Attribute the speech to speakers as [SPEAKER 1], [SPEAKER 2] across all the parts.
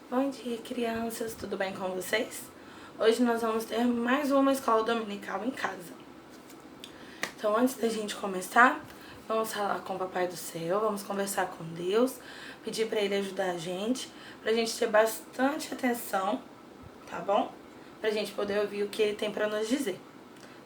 [SPEAKER 1] Bom dia, crianças, tudo bem com vocês? Hoje nós vamos ter mais uma escola dominical em casa. Então, antes da gente começar, vamos falar com o Papai do Céu, vamos conversar com Deus, pedir para Ele ajudar a gente, pra gente ter bastante atenção, tá bom? Pra gente poder ouvir o que Ele tem para nos dizer.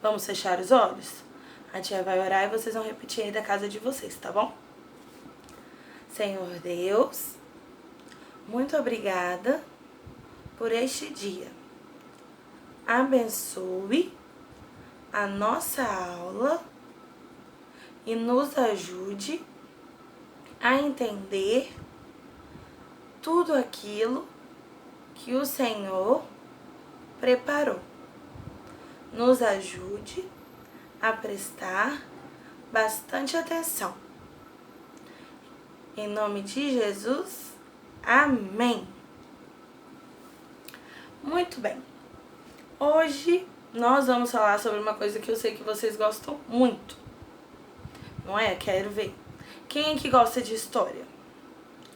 [SPEAKER 1] Vamos fechar os olhos? A tia vai orar e vocês vão repetir aí da casa de vocês, tá bom? Senhor Deus, muito obrigada por este dia. Abençoe a nossa aula e nos ajude a entender tudo aquilo que o Senhor preparou. Nos ajude a prestar bastante atenção. Em nome de Jesus, amém. Muito bem. Hoje nós vamos falar sobre uma coisa que eu sei que vocês gostam muito. Não é? Quero ver. Quem é que gosta de história?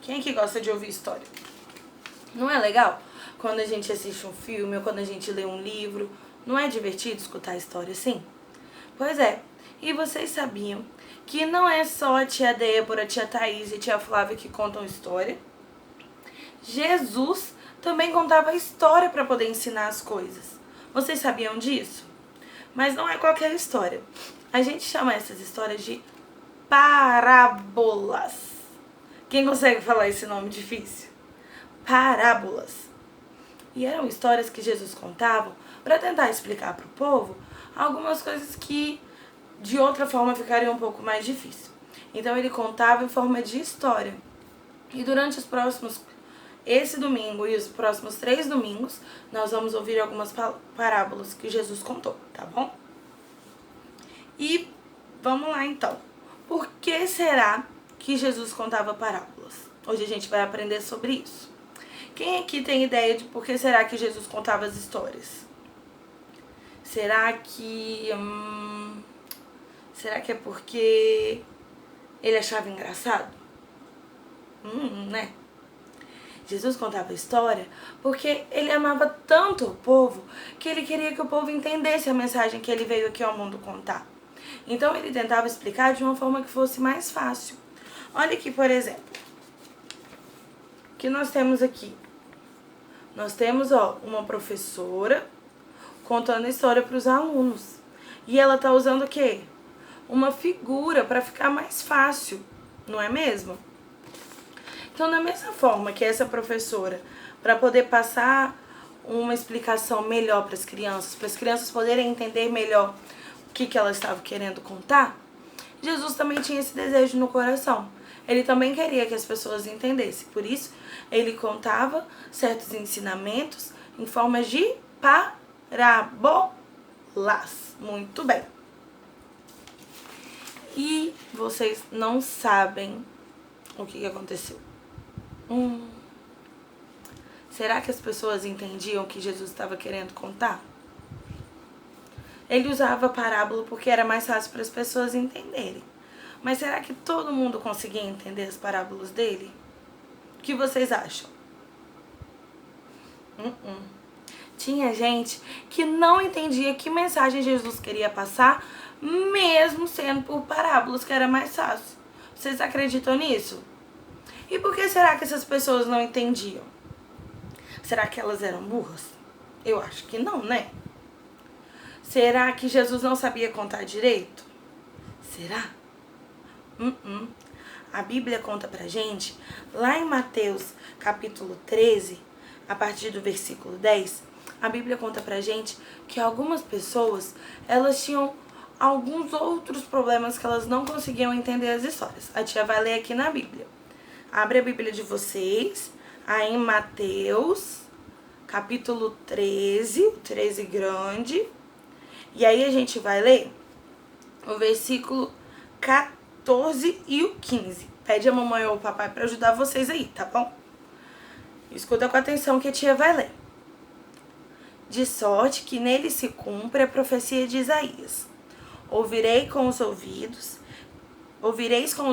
[SPEAKER 1] Quem é que gosta de ouvir história? Não é legal? Quando a gente assiste um filme ou quando a gente lê um livro, não é divertido escutar história assim? Pois é. E vocês sabiam que não é só a tia Débora, a tia Thaís e a tia Flávia que contam história? Jesus também contava história para poder ensinar as coisas. Vocês sabiam disso? Mas não é qualquer história. A gente chama essas histórias de parábolas. Quem consegue falar esse nome difícil? Parábolas. E eram histórias que Jesus contava para tentar explicar para o povo algumas coisas que de outra forma ficariam um pouco mais difícil. Então ele contava em forma de história. E durante esse domingo e os próximos 3 domingos, nós vamos ouvir algumas parábolas que Jesus contou, tá bom? E vamos lá então. Por que será que Jesus contava parábolas? Hoje a gente vai aprender sobre isso. Quem aqui tem ideia de por que será que Jesus contava as histórias? Será que é porque ele achava engraçado? Né? Jesus contava a história porque ele amava tanto o povo que ele queria que o povo entendesse a mensagem que ele veio aqui ao mundo contar. Então ele tentava explicar de uma forma que fosse mais fácil. Olha aqui, por exemplo, o que nós temos aqui? Nós temos, uma professora contando a história para os alunos. E ela tá usando o quê? Uma figura para ficar mais fácil, não é mesmo? Então, da mesma forma que essa professora, para poder passar uma explicação melhor para as crianças poderem entender melhor o que ela estava querendo contar, Jesus também tinha esse desejo no coração. Ele também queria que as pessoas entendessem. Por isso, ele contava certos ensinamentos em forma de parábolas. Muito bem. E vocês não sabem o que aconteceu. Será que as pessoas entendiam o que Jesus estava querendo contar? Ele usava parábola porque era mais fácil para as pessoas entenderem. Mas será que todo mundo conseguia entender as parábolas dele? O que vocês acham? Tinha gente que não entendia que mensagem Jesus queria passar, mesmo sendo por parábolas, que era mais fácil. Vocês acreditam nisso? E por que será que essas pessoas não entendiam? Será que elas eram burras? Eu acho que não, né? Será que Jesus não sabia contar direito? Será? A Bíblia conta pra gente, lá em Mateus capítulo 13, a partir do versículo 10, a Bíblia conta pra gente que algumas pessoas, elas tinham alguns outros problemas que elas não conseguiam entender as histórias. A tia vai ler aqui na Bíblia. Abre a Bíblia de vocês, aí em Mateus, capítulo 13, 13 grande, e aí a gente vai ler o versículo 14 e o 15. Pede a mamãe ou o papai para ajudar vocês aí, tá bom? Escuta com atenção que a tia vai ler. De sorte que nele se cumpre a profecia de Isaías. Ouvireis com os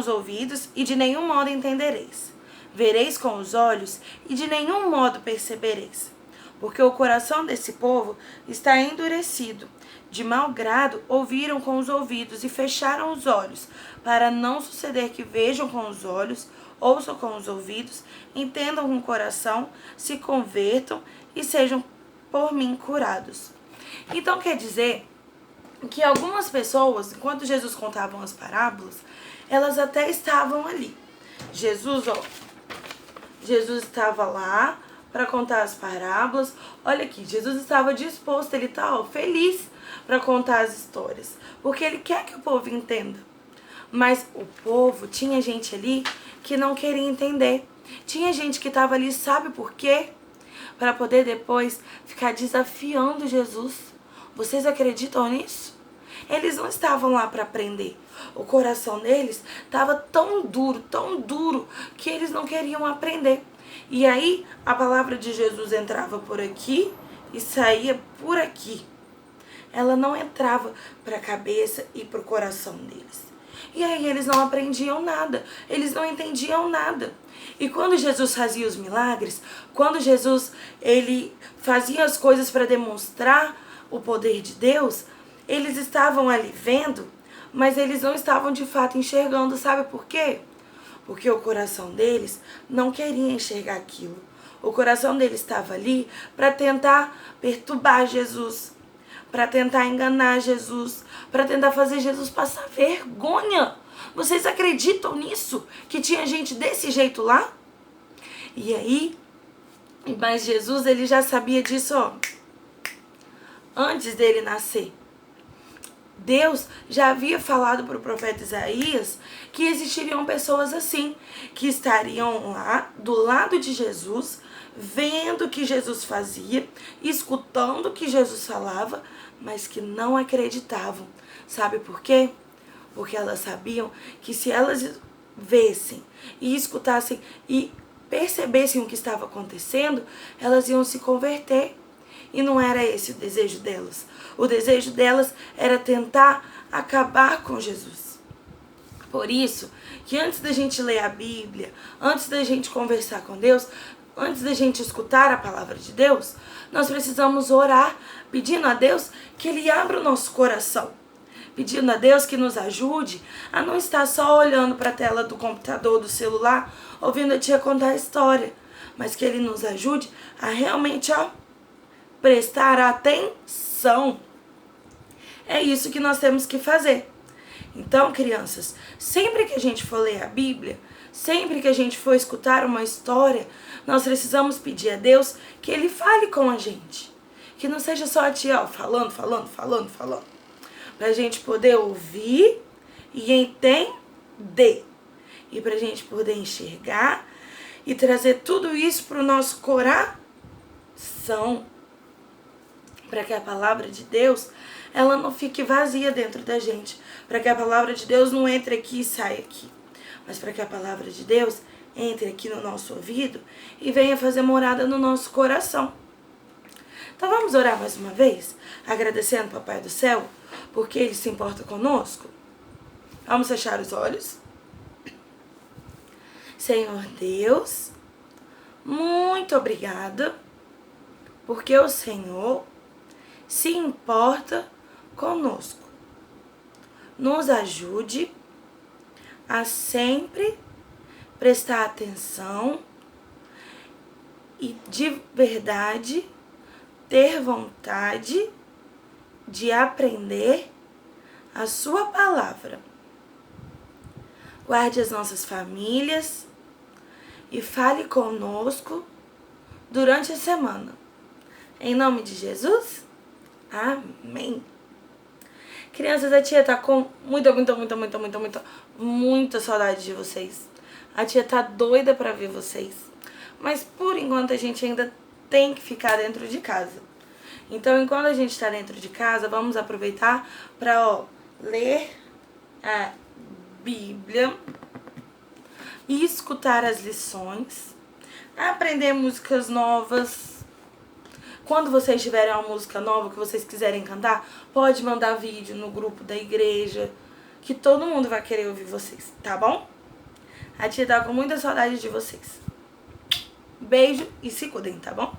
[SPEAKER 1] ouvidos e de nenhum modo entendereis. vereis com os olhos e de nenhum modo percebereis. Porque o coração desse povo está endurecido. De mau grado ouviram com os ouvidos e fecharam os olhos, para não suceder que vejam com os olhos, ouçam com os ouvidos, entendam com o coração, se convertam e sejam por mim curados. Então quer dizer que algumas pessoas, enquanto Jesus contava as parábolas, elas até estavam ali. Jesus estava lá para contar as parábolas. Olha aqui, Jesus estava disposto, ele está feliz para contar as histórias, porque ele quer que o povo entenda. Mas o povo, tinha gente ali que não queria entender. Tinha gente que estava ali, sabe por quê? Para poder depois ficar desafiando Jesus. Vocês acreditam nisso? Eles não estavam lá para aprender. O coração deles estava tão duro, que eles não queriam aprender. E aí a palavra de Jesus entrava por aqui e saía por aqui. Ela não entrava para a cabeça e para o coração deles. E aí eles não aprendiam nada, eles não entendiam nada. E quando Jesus fazia os milagres, quando Jesus ele fazia as coisas para demonstrar o poder de Deus, eles estavam ali vendo, mas eles não estavam de fato enxergando. Sabe por quê? Porque o coração deles não queria enxergar aquilo. O coração deles estava ali para tentar perturbar Jesus, para tentar enganar Jesus, para tentar fazer Jesus passar vergonha. Vocês acreditam nisso? Que tinha gente desse jeito lá? E aí, mas Jesus ele já sabia disso, antes dele nascer. Deus já havia falado para o profeta Isaías que existiriam pessoas assim, que estariam lá do lado de Jesus, vendo o que Jesus fazia, escutando o que Jesus falava, mas que não acreditavam. Sabe por quê? Porque elas sabiam que se elas vissem e escutassem e percebessem o que estava acontecendo, elas iam se converter. E não era esse o desejo delas. O desejo delas era tentar acabar com Jesus. Por isso que antes da gente ler a Bíblia, antes da gente conversar com Deus, antes da gente escutar a palavra de Deus, nós precisamos orar, pedindo a Deus que Ele abra o nosso coração. Pedindo a Deus que nos ajude a não estar só olhando para a tela do computador, do celular, ouvindo a tia contar a história, mas que Ele nos ajude a realmente, prestar atenção. É isso que nós temos que fazer. Então, crianças, sempre que a gente for ler a Bíblia, sempre que a gente for escutar uma história, nós precisamos pedir a Deus que Ele fale com a gente. Que não seja só a tia falando. Para a gente poder ouvir e entender. E para a gente poder enxergar e trazer tudo isso para o nosso coração. Para que a palavra de Deus, ela não fique vazia dentro da gente. Para que a palavra de Deus não entre aqui e saia aqui. Mas para que a palavra de Deus entre aqui no nosso ouvido e venha fazer morada no nosso coração. Então vamos orar mais uma vez, agradecendo ao Papai do Céu, porque Ele se importa conosco. Vamos fechar os olhos. Senhor Deus, muito obrigada, porque o Senhor se importa conosco. Nos ajude a sempre prestar atenção e de verdade ter vontade de aprender a sua palavra. Guarde as nossas famílias e fale conosco durante a semana. Em nome de Jesus, amém. Crianças, a tia tá com muita saudade de vocês. A tia tá doida pra ver vocês. Mas por enquanto a gente ainda tem que ficar dentro de casa. Então, enquanto a gente tá dentro de casa, vamos aproveitar pra ler a Bíblia e escutar as lições, aprender músicas novas. Quando vocês tiverem uma música nova que vocês quiserem cantar, pode mandar vídeo no grupo da igreja, que todo mundo vai querer ouvir vocês, tá bom? A tia tá com muita saudade de vocês. Beijo e se cuidem, tá bom?